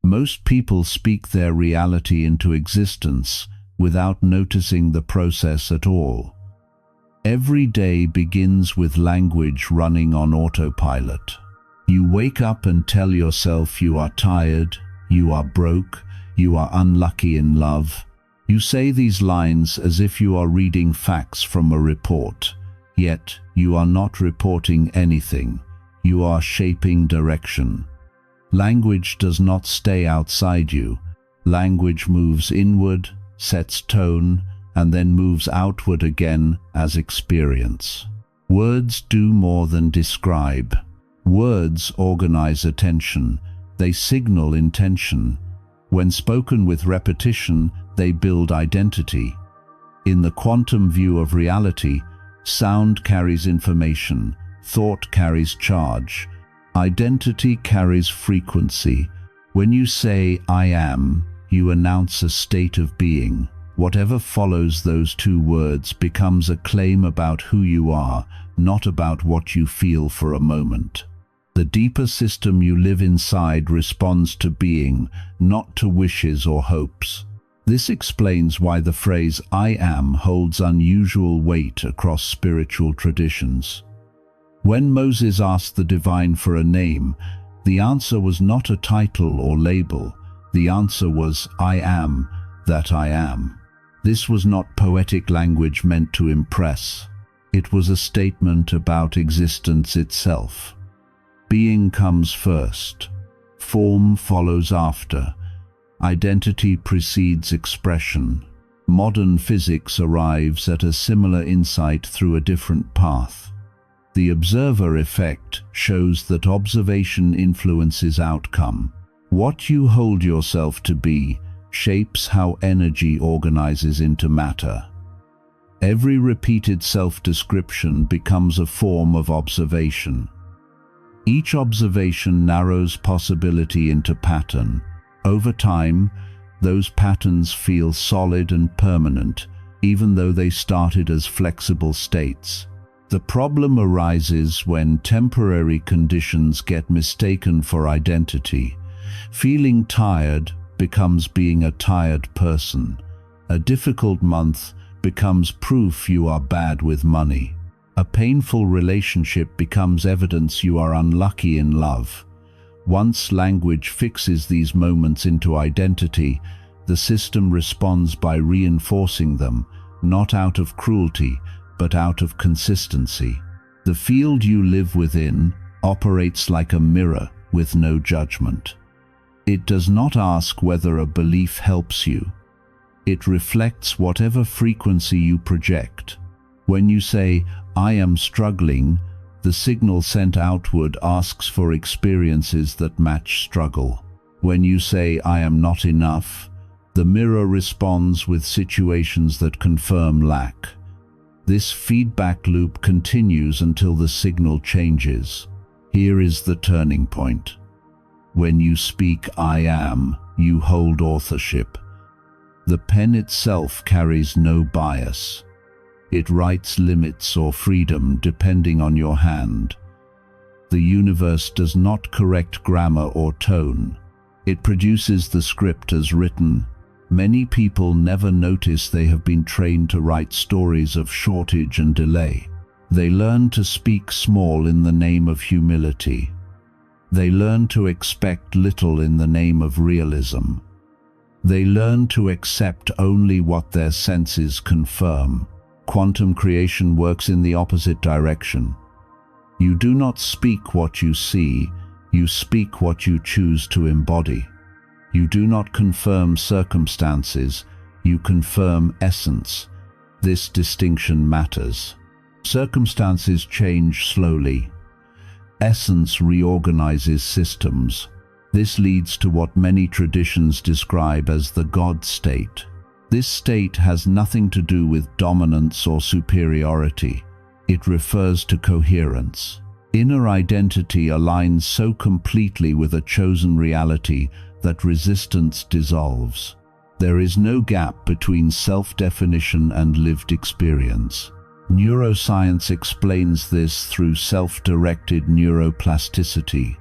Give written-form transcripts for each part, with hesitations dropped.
Most people speak their reality into existence without noticing the process at all. Every day begins with language running on autopilot. You wake up and tell yourself you are tired, you are broke, you are unlucky in love. You say these lines as if you are reading facts from a report, yet you are not reporting anything. You are shaping direction. Language does not stay outside you. Language moves inward, sets tone, and then moves outward again as experience. Words do more than describe. Words organize attention. They signal intention. When spoken with repetition, they build identity. In the quantum view of reality, sound carries information, thought carries charge, identity carries frequency. When you say, "I am," you announce a state of being. Whatever follows those two words becomes a claim about who you are, not about what you feel for a moment. The deeper system you live inside responds to being, not to wishes or hopes. This explains why the phrase "I am" holds unusual weight across spiritual traditions. When Moses asked the divine for a name, the answer was not a title or label. The answer was, "I am that I am." This was not poetic language meant to impress. It was a statement about existence itself. Being comes first. Form follows after. Identity precedes expression. Modern physics arrives at a similar insight through a different path. The observer effect shows that observation influences outcome. What you hold yourself to be shapes how energy organizes into matter. Every repeated self-description becomes a form of observation. Each observation narrows possibility into pattern. Over time, those patterns feel solid and permanent, even though they started as flexible states. The problem arises when temporary conditions get mistaken for identity. Feeling tired becomes being a tired person. A difficult month becomes proof you are bad with money. A painful relationship becomes evidence you are unlucky in love. Once language fixes these moments into identity, the system responds by reinforcing them, not out of cruelty, but out of consistency. The field you live within operates like a mirror with no judgment. It does not ask whether a belief helps you. It reflects whatever frequency you project. When you say, "I am struggling," the signal sent outward asks for experiences that match struggle. When you say, "I am not enough," the mirror responds with situations that confirm lack. This feedback loop continues until the signal changes. Here is the turning point. When you speak "I am," you hold authorship. The pen itself carries no bias. It writes limits or freedom depending on your hand. The universe does not correct grammar or tone. It produces the script as written. Many people never notice they have been trained to write stories of shortage and delay. They learn to speak small in the name of humility. They learn to expect little in the name of realism. They learn to accept only what their senses confirm. Quantum creation works in the opposite direction. You do not speak what you see, you speak what you choose to embody. You do not confirm circumstances, you confirm essence. This distinction matters. Circumstances change slowly. Essence reorganizes systems. This leads to what many traditions describe as the God state. This state has nothing to do with dominance or superiority. It refers to coherence. Inner identity aligns so completely with a chosen reality that resistance dissolves. There is no gap between self-definition and lived experience. Neuroscience explains this through self-directed neuroplasticity.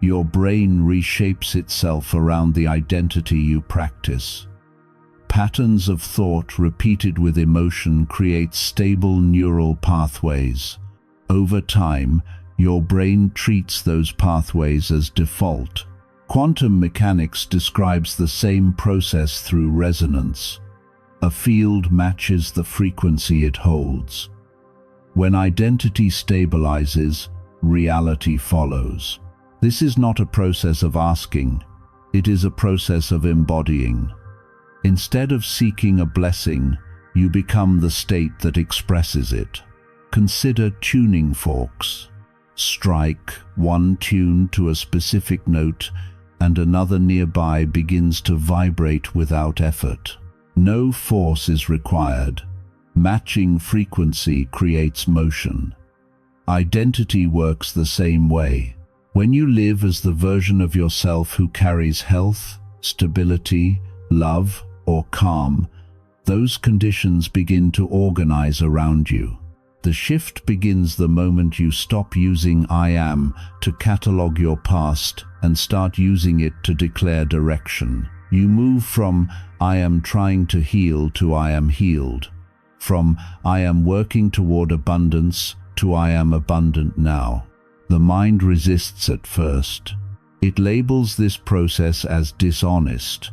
your brain reshapes itself around the identity you practice. Patterns of thought repeated with emotion create stable neural pathways. Over time, your brain treats those pathways as default. Quantum mechanics describes the same process through resonance. A field matches the frequency it holds. When identity stabilizes, reality follows. This is not a process of asking, it is a process of embodying. Instead of seeking a blessing, you become the state that expresses it. Consider tuning forks. Strike one tune to a specific note, and another nearby begins to vibrate without effort. No force is required. Matching frequency creates motion. Identity works the same way. When you live as the version of yourself who carries health, stability, love, or calm, those conditions begin to organize around you. The shift begins the moment you stop using I am to catalog your past and start using it to declare direction. You move from I am trying to heal to I am healed, from I am working toward abundance to I am abundant now. The mind resists at first. It labels this process as dishonest.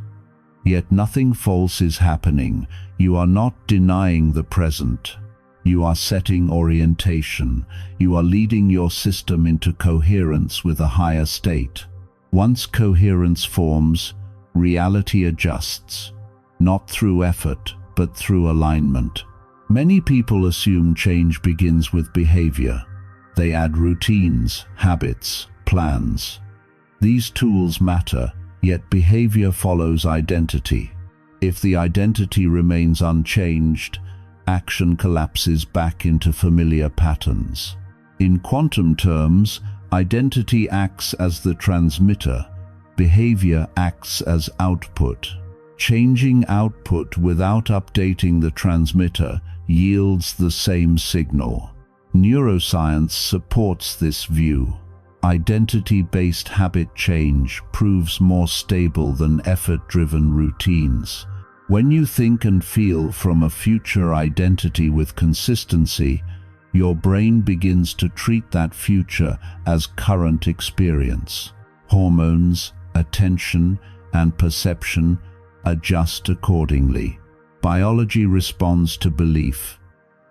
Yet nothing false is happening. You are not denying the present. You are setting orientation. You are leading your system into coherence with a higher state. Once coherence forms, reality adjusts, not through effort, but through alignment. Many people assume change begins with behavior. They add routines, habits, plans. These tools matter, yet behavior follows identity. If the identity remains unchanged, action collapses back into familiar patterns. In quantum terms, identity acts as the transmitter, behavior acts as output. Changing output without updating the transmitter yields the same signal. Neuroscience supports this view. Identity-based habit change proves more stable than effort-driven routines. When you think and feel from a future identity with consistency, your brain begins to treat that future as current experience. Hormones, attention, and perception adjust accordingly. Biology responds to belief.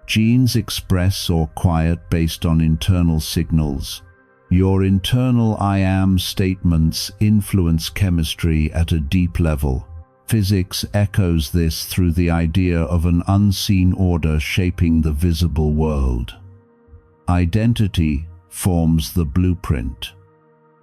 Genes express or quiet based on internal signals. Your internal I am statements influence chemistry at a deep level. Physics echoes this through the idea of an unseen order shaping the visible world. Identity forms the blueprint.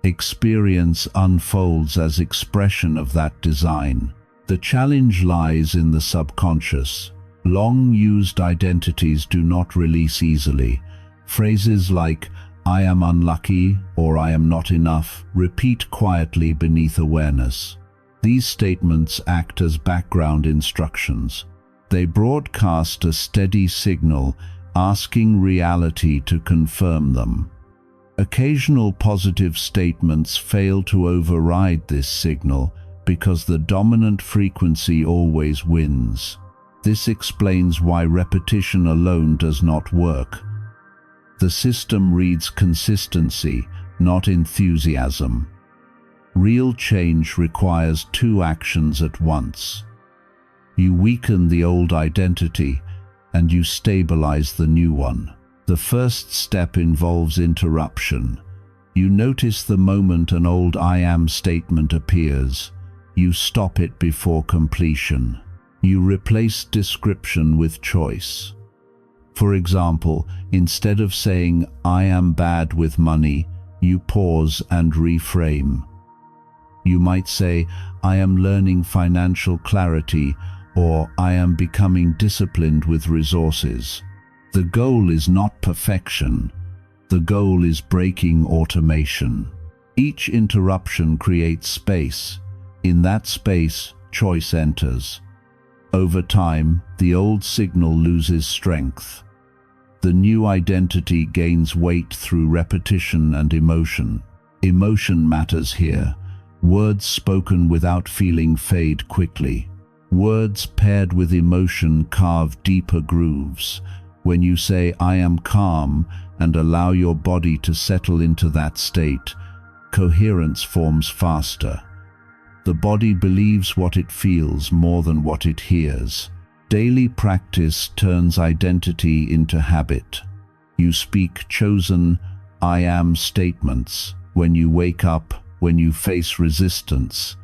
Experience unfolds as expression of that design. The challenge lies in the subconscious. Long-used identities do not release easily. Phrases like, I am unlucky or I am not enough, repeat quietly beneath awareness. These statements act as background instructions. They broadcast a steady signal, asking reality to confirm them. Occasional positive statements fail to override this signal because the dominant frequency always wins. This explains why repetition alone does not work. The system reads consistency, not enthusiasm. Real change requires two actions at once. You weaken the old identity, and you stabilize the new one. The first step involves interruption. You notice the moment an old I am statement appears. You stop it before completion. You replace description with choice. For example, instead of saying, I am bad with money, you pause and reframe. You might say, I am learning financial clarity, or I am becoming disciplined with resources. The goal is not perfection. The goal is breaking automation. Each interruption creates space. In that space, choice enters. Over time, the old signal loses strength. The new identity gains weight through repetition and emotion. Emotion matters here. Words spoken without feeling fade quickly. Words paired with emotion carve deeper grooves. When you say, "I am calm," and allow your body to settle into that state, coherence forms faster. The body believes what it feels more than what it hears. Daily practice turns identity into habit. You speak chosen "I am" statements when you wake up, when you face resistance,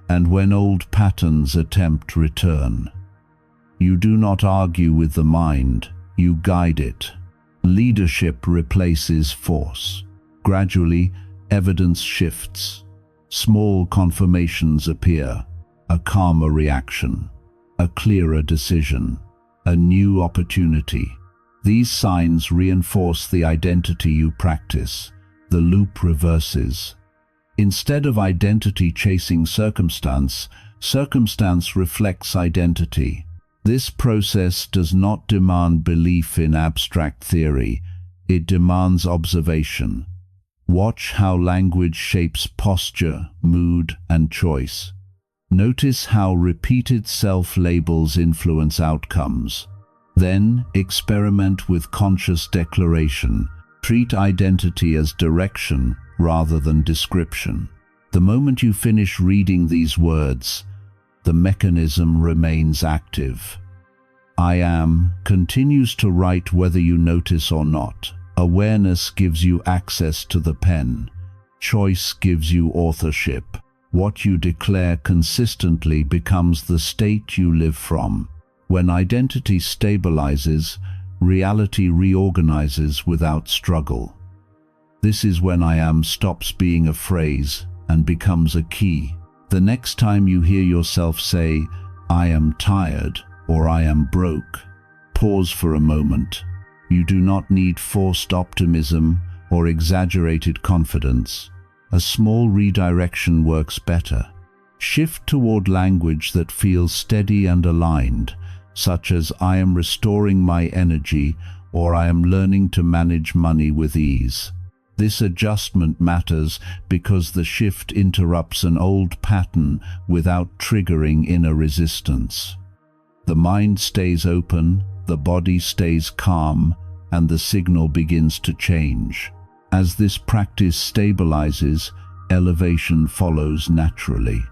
and when old patterns attempt return. You do not argue with the mind, you guide it. Leadership replaces force. Gradually, evidence shifts. Small confirmations appear, a calmer reaction, a clearer decision, a new opportunity. These signs reinforce the identity you practice. The loop reverses. Instead of identity chasing circumstance, circumstance reflects identity. This process does not demand belief in abstract theory, it demands observation. Watch how language shapes posture, mood, and choice. Notice how repeated self-labels influence outcomes. Then, experiment with conscious declaration. Treat identity as direction rather than description. The moment you finish reading these words, the mechanism remains active. "I am" continues to write whether you notice or not. Awareness gives you access to the pen. Choice gives you authorship. What you declare consistently becomes the state you live from. When identity stabilizes, reality reorganizes without struggle. This is when "I am" stops being a phrase and becomes a key. The next time you hear yourself say, "I am tired" or "I am broke," pause for a moment. You do not need forced optimism or exaggerated confidence. A small redirection works better. Shift toward language that feels steady and aligned, such as "I am restoring my energy" or "I am learning to manage money with ease." This adjustment matters because the shift interrupts an old pattern without triggering inner resistance. The mind stays open, the body stays calm, and the signal begins to change. As this practice stabilizes, elevation follows naturally.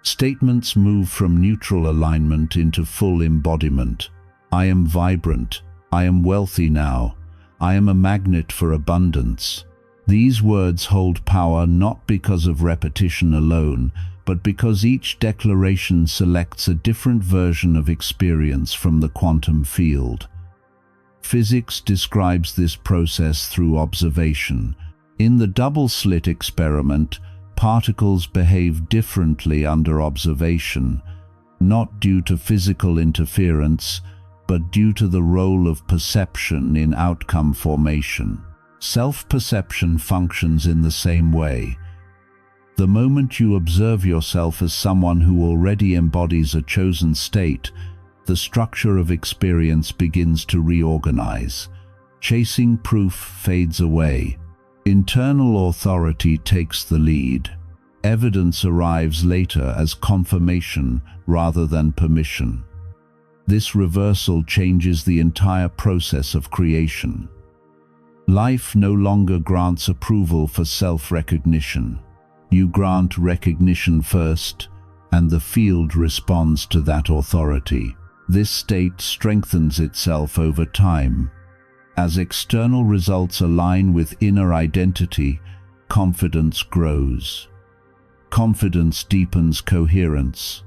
Statements move from neutral alignment into full embodiment. "I am vibrant," "I am wealthy now," "I am a magnet for abundance." These words hold power not because of repetition alone, but because each declaration selects a different version of experience from the quantum field. Physics describes this process through observation. In the double-slit experiment, particles behave differently under observation, not due to physical interference, but due to the role of perception in outcome formation. Self-perception functions in the same way. The moment you observe yourself as someone who already embodies a chosen state, the structure of experience begins to reorganize. Chasing proof fades away. Internal authority takes the lead. Evidence arrives later as confirmation rather than permission. This reversal changes the entire process of creation. Life no longer grants approval for self-recognition. You grant recognition first, and the field responds to that authority. This state strengthens itself over time. As external results align with inner identity, confidence grows. Confidence deepens coherence.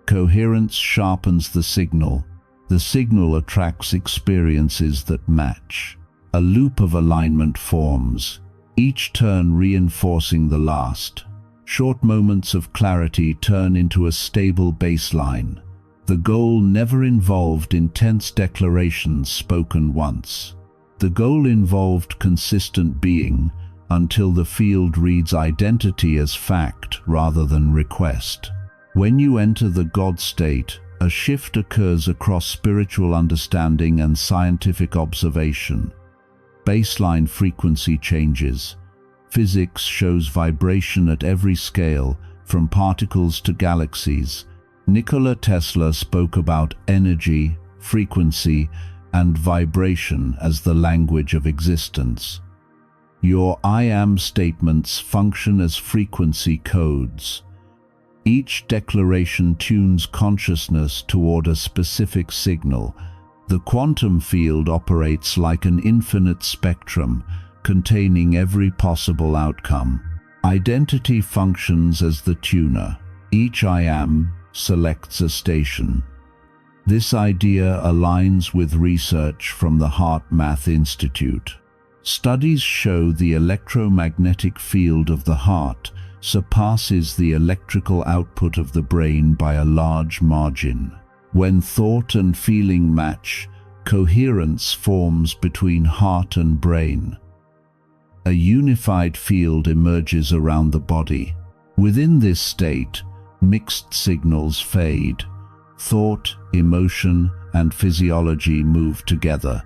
Coherence sharpens the signal. The signal attracts experiences that match. A loop of alignment forms, each turn reinforcing the last. Short moments of clarity turn into a stable baseline. The goal never involved intense declarations spoken once. The goal involved consistent being until the field reads identity as fact rather than request. When you enter the God state, a shift occurs across spiritual understanding and scientific observation. Baseline frequency changes. Physics shows vibration at every scale, from particles to galaxies. Nikola Tesla spoke about energy, frequency, and vibration as the language of existence. Your I am statements function as frequency codes. Each declaration tunes consciousness toward a specific signal. The quantum field operates like an infinite spectrum, containing every possible outcome. Identity functions as the tuner. Each I am selects a station. This idea aligns with research from the HeartMath Institute. Studies show the electromagnetic field of the heart surpasses the electrical output of the brain by a large margin. When thought and feeling match, coherence forms between heart and brain. A unified field emerges around the body. Within this state, mixed signals fade. Thought, emotion, and physiology move together.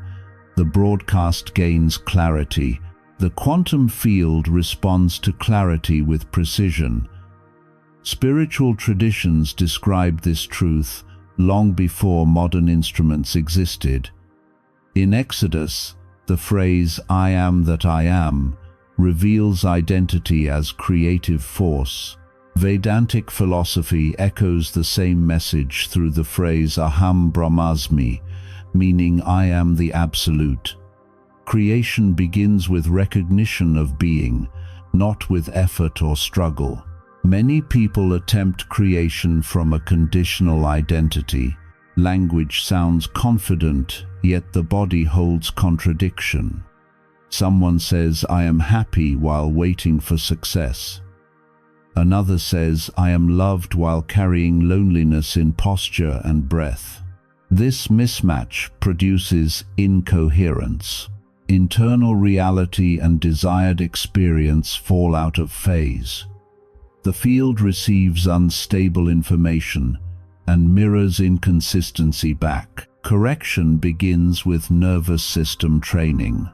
The broadcast gains clarity. The quantum field responds to clarity with precision. Spiritual traditions describe this truth long before modern instruments existed. In Exodus, the phrase "I am that I am" reveals identity as creative force. Vedantic philosophy echoes the same message through the phrase "Aham Brahmasmi," meaning I am the Absolute. Creation begins with recognition of being, not with effort or struggle. Many people attempt creation from a conditional identity. Language sounds confident, yet the body holds contradiction. Someone says, "I am happy," while waiting for success. Another says, "I am loved," while carrying loneliness in posture and breath. This mismatch produces incoherence. Internal reality and desired experience fall out of phase. The field receives unstable information and mirrors inconsistency back. Correction begins with nervous system training.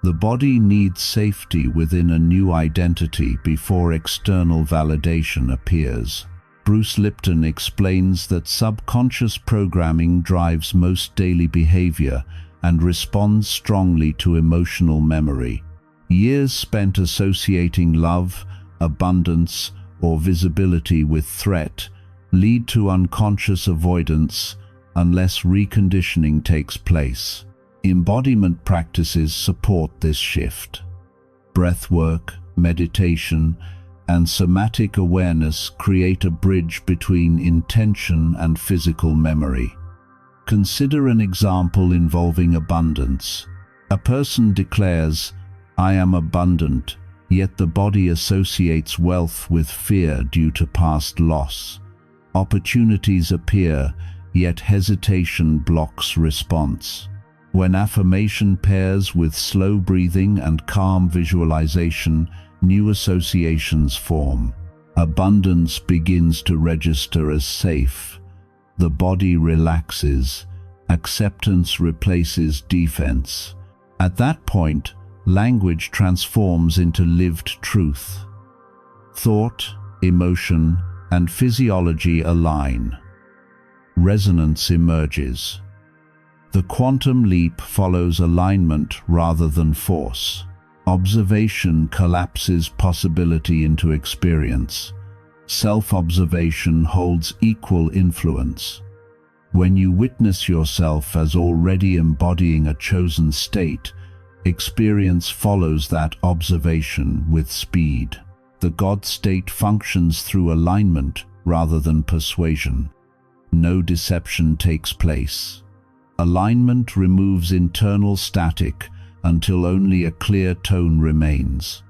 The body needs safety within a new identity before external validation appears. Bruce Lipton explains that subconscious programming drives most daily behavior and responds strongly to emotional memory. Years spent associating love, abundance, or visibility with threat lead to unconscious avoidance unless reconditioning takes place. Embodiment practices support this shift. Breathwork, meditation, and somatic awareness create a bridge between intention and physical memory. Consider an example involving abundance. A person declares, "I am abundant," yet the body associates wealth with fear due to past loss. Opportunities appear, yet hesitation blocks response. When affirmation pairs with slow breathing and calm visualization, new associations form. Abundance begins to register as safe. The body relaxes. Acceptance replaces defense. At that point, language transforms into lived truth. Thought, emotion, and physiology align. Resonance emerges. The quantum leap follows alignment rather than force. Observation collapses possibility into experience. Self-observation holds equal influence. When you witness yourself as already embodying a chosen state, experience follows that observation with speed. The God state functions through alignment rather than persuasion. No deception takes place. Alignment removes internal static until only a clear tone remains.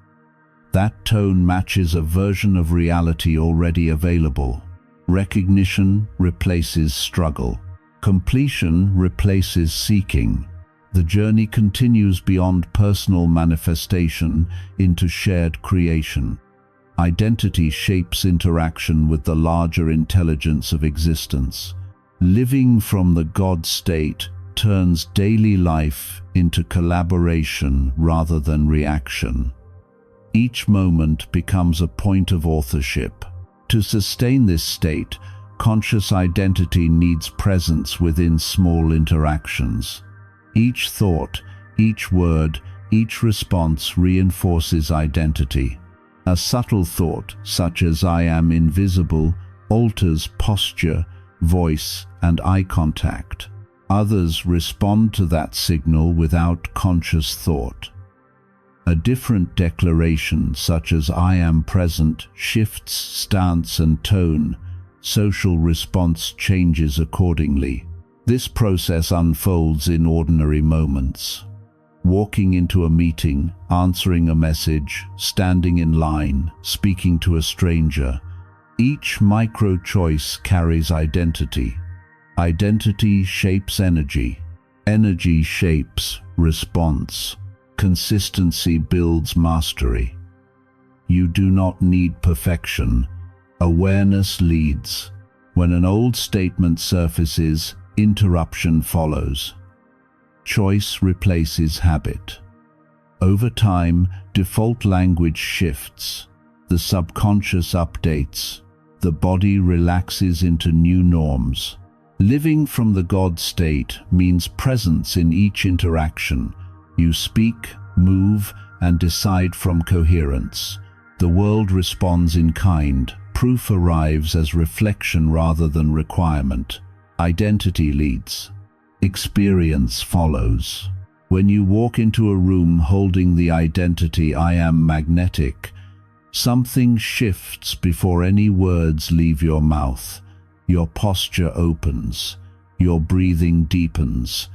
That tone matches a version of reality already available. Recognition replaces struggle. Completion replaces seeking. The journey continues beyond personal manifestation into shared creation. Identity shapes interaction with the larger intelligence of existence. Living from the God state turns daily life into collaboration rather than reaction. Each moment becomes a point of authorship. To sustain this state, conscious identity needs presence within small interactions. Each thought, each word, each response reinforces identity. A subtle thought, such as "I am invisible," alters posture, voice, and eye contact. Others respond to that signal without conscious thought. A different declaration, such as "I am present," shifts stance and tone. Social response changes accordingly. This process unfolds in ordinary moments. Walking into a meeting, answering a message, standing in line, speaking to a stranger. Each micro-choice carries identity. Identity shapes energy. Energy shapes response. Consistency builds mastery. You do not need perfection. Awareness leads. When an old statement surfaces, interruption follows. Choice replaces habit. Over time, default language shifts. The subconscious updates. The body relaxes into new norms. Living from the God state means presence in each interaction. You speak, move, and decide from coherence. The world responds in kind. Proof arrives as reflection rather than requirement. Identity leads. Experience follows. When you walk into a room holding the identity "I am magnetic," something shifts before any words leave your mouth. Your posture opens. Your breathing deepens.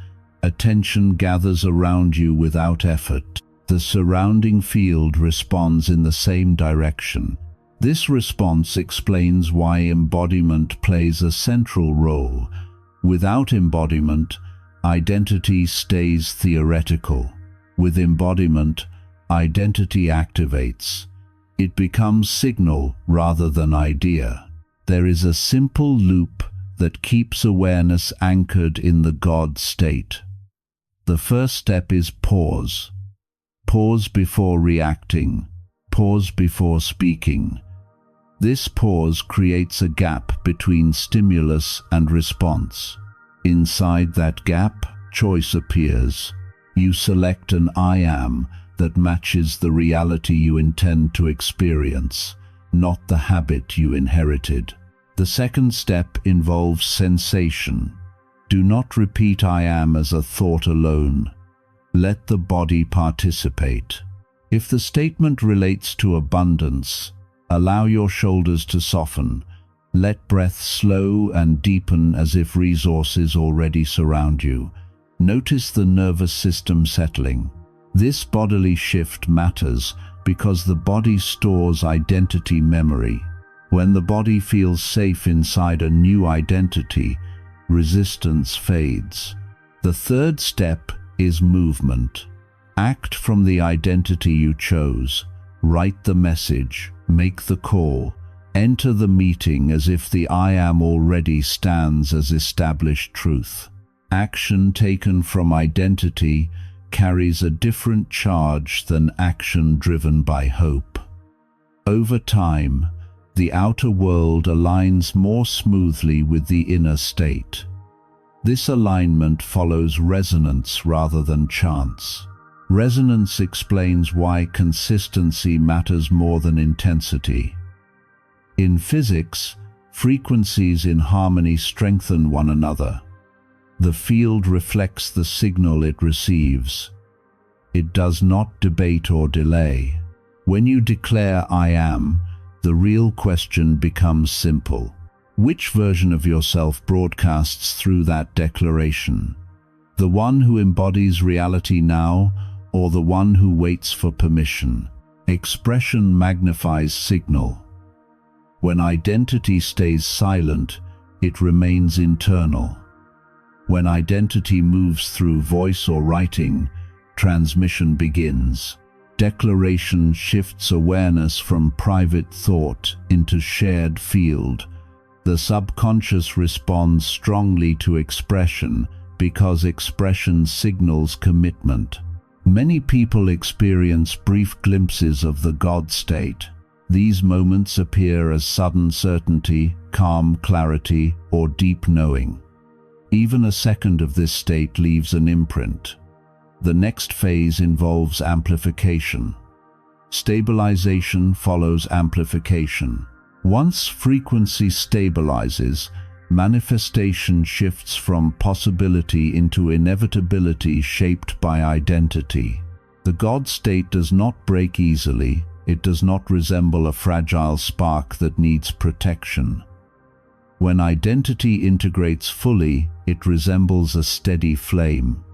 Attention gathers around you without effort. The surrounding field responds in the same direction. This response explains why embodiment plays a central role. Without embodiment, identity stays theoretical. With embodiment, identity activates. It becomes signal rather than idea. There is a simple loop that keeps awareness anchored in the God state. The first step is pause. Pause before reacting. Pause before speaking. This pause creates a gap between stimulus and response. Inside that gap, choice appears. You select an "I am" that matches the reality you intend to experience, not the habit you inherited. The second step involves sensation. Do not repeat "I am" as a thought alone. Let the body participate. If the statement relates to abundance, allow your shoulders to soften. Let breath slow and deepen as if resources already surround you. Notice the nervous system settling. This bodily shift matters because the body stores identity memory. When the body feels safe inside a new identity, resistance fades. The third step is movement. Act from the identity you chose. Write the message, make the call, enter the meeting as if the "I am" already stands as established truth. Action taken from identity carries a different charge than action driven by hope. Over time, the outer world aligns more smoothly with the inner state. This alignment follows resonance rather than chance. Resonance explains why consistency matters more than intensity. In physics, frequencies in harmony strengthen one another. The field reflects the signal it receives. It does not debate or delay. When you declare "I am," the real question becomes simple. Which version of yourself broadcasts through that declaration? The one who embodies reality now, or the one who waits for permission? Expression magnifies signal. When identity stays silent, it remains internal. When identity moves through voice or writing, transmission begins. Declaration shifts awareness from private thought into shared field. The subconscious responds strongly to expression because expression signals commitment. Many people experience brief glimpses of the God state. These moments appear as sudden certainty, calm clarity, or deep knowing. Even a second of this state leaves an imprint. The next phase involves amplification. Stabilization follows amplification. Once frequency stabilizes, manifestation shifts from possibility into inevitability shaped by identity. The God state does not break easily. It does not resemble a fragile spark that needs protection. When identity integrates fully, it resembles a steady flame.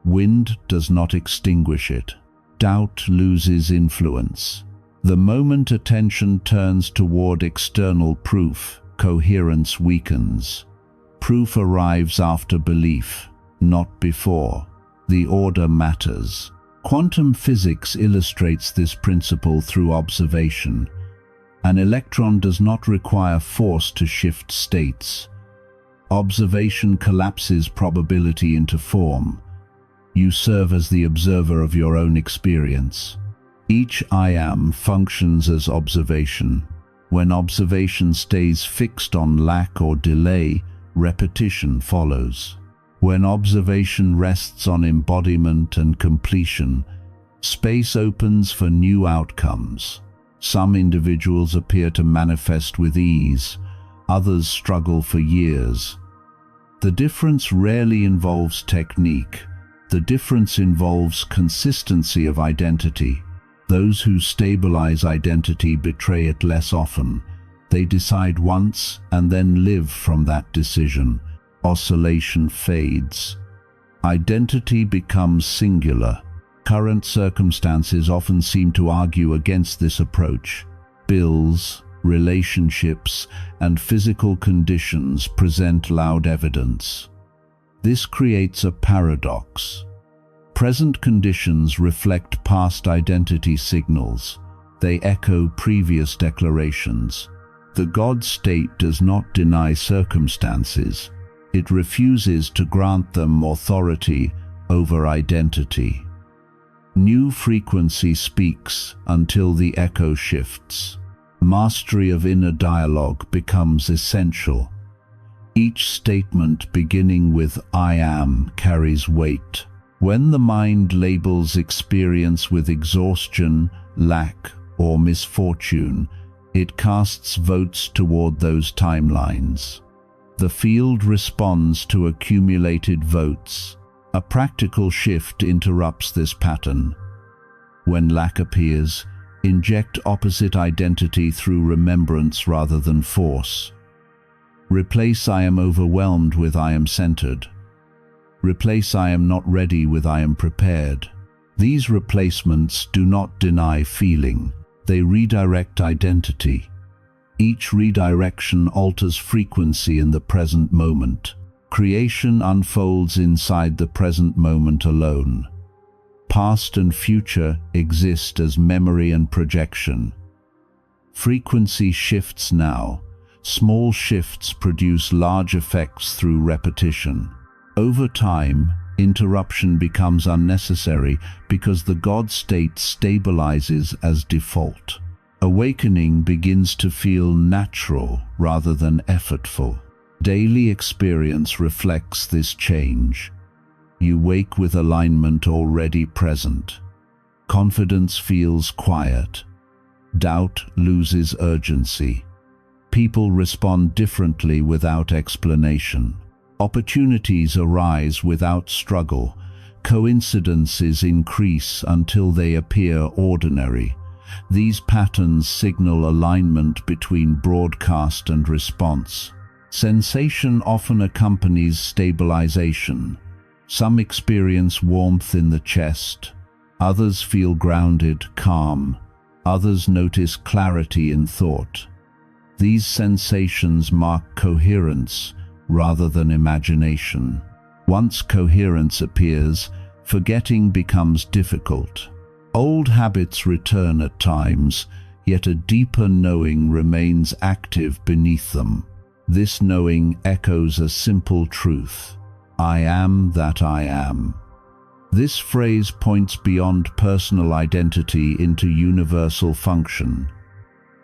Wind does not extinguish it. Doubt loses influence. The moment attention turns toward external proof, coherence weakens. Proof arrives after belief, not before. The order matters. Quantum physics illustrates this principle through observation. An electron does not require force to shift states. Observation collapses probability into form. You serve as the observer of your own experience. Each I am functions as observation. When observation stays fixed on lack or delay, repetition follows. When observation rests on embodiment and completion, space opens for new outcomes. Some individuals appear to manifest with ease, others struggle for years. The difference rarely involves technique. The difference involves consistency of identity. Those who stabilize identity betray it less often. They decide once and then live from that decision. Oscillation fades. Identity becomes singular. Current circumstances often seem to argue against this approach. Bills, relationships, and physical conditions present loud evidence. This creates a paradox. Present conditions reflect past identity signals. They echo previous declarations. The God state does not deny circumstances. It refuses to grant them authority over identity. New frequency speaks until the echo shifts. Mastery of inner dialogue becomes essential. Each statement beginning with I am carries weight. When the mind labels experience with exhaustion, lack, or misfortune, it casts votes toward those timelines. The field responds to accumulated votes. A practical shift interrupts this pattern. When lack appears, inject opposite identity through remembrance rather than force. Replace I am overwhelmed with I am centered. Replace I am not ready with I am prepared. These replacements do not deny feeling. They redirect identity. Each redirection alters frequency in the present moment. Creation unfolds inside the present moment alone. Past and future exist as memory and projection. Frequency shifts now. Small shifts produce large effects through repetition. Over time, interruption becomes unnecessary because the God state stabilizes as default. Awakening begins to feel natural rather than effortful. Daily experience reflects this change. You wake with alignment already present. Confidence feels quiet. Doubt loses urgency. People respond differently without explanation. Opportunities arise without struggle. Coincidences increase until they appear ordinary. These patterns signal alignment between broadcast and response. Sensation often accompanies stabilization. Some experience warmth in the chest. Others feel grounded, calm. Others notice clarity in thought. These sensations mark coherence rather than imagination. Once coherence appears, forgetting becomes difficult. Old habits return at times, yet a deeper knowing remains active beneath them. This knowing echoes a simple truth: I am that I am. This phrase points beyond personal identity into universal function.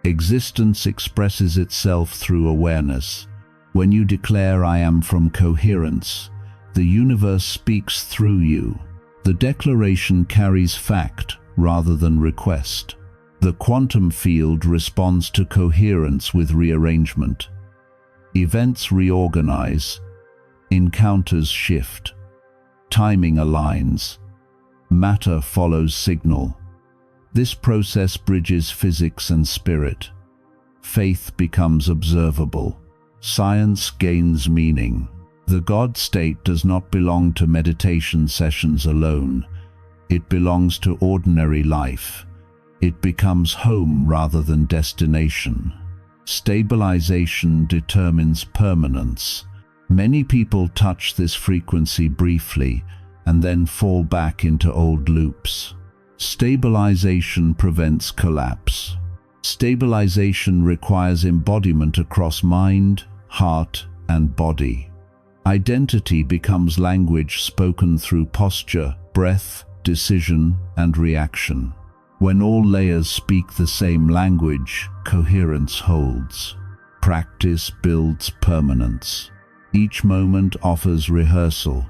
Existence expresses itself through awareness. When you declare "I am from Coherence," the universe speaks through you. The declaration carries fact rather than request. The quantum field responds to coherence with rearrangement. Events reorganize, encounters shift, timing aligns, matter follows signal. This process bridges physics and spirit. Faith becomes observable. Science gains meaning. The God state does not belong to meditation sessions alone. It belongs to ordinary life. It becomes home rather than destination. Stabilization determines permanence. Many people touch this frequency briefly and then fall back into old loops. Stabilization prevents collapse. Stabilization requires embodiment across mind, heart, and body. Identity becomes language spoken through posture, breath, decision, and reaction. When all layers speak the same language, coherence holds. Practice builds permanence. Each moment offers rehearsal.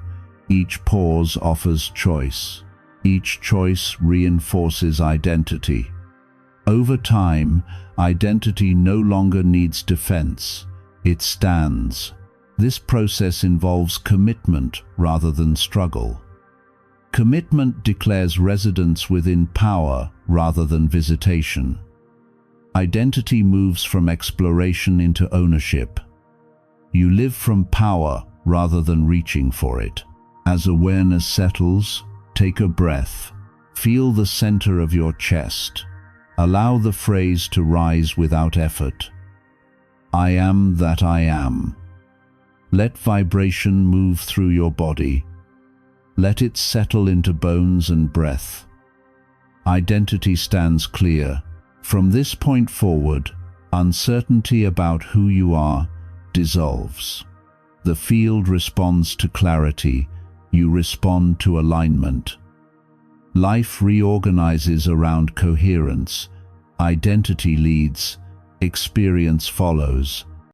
Each pause offers choice. Each choice reinforces identity. Over time, identity no longer needs defense. It stands. This process involves commitment rather than struggle. Commitment declares residence within power rather than visitation. Identity moves from exploration into ownership. You live from power rather than reaching for it. As awareness settles, take a breath. Feel the center of your chest. Allow the phrase to rise without effort. I am that I am. Let vibration move through your body. Let it settle into bones and breath. Identity stands clear. From this point forward, uncertainty about who you are dissolves. The field responds to clarity. You respond to alignment. Life reorganizes around coherence. Identity leads. Experience follows.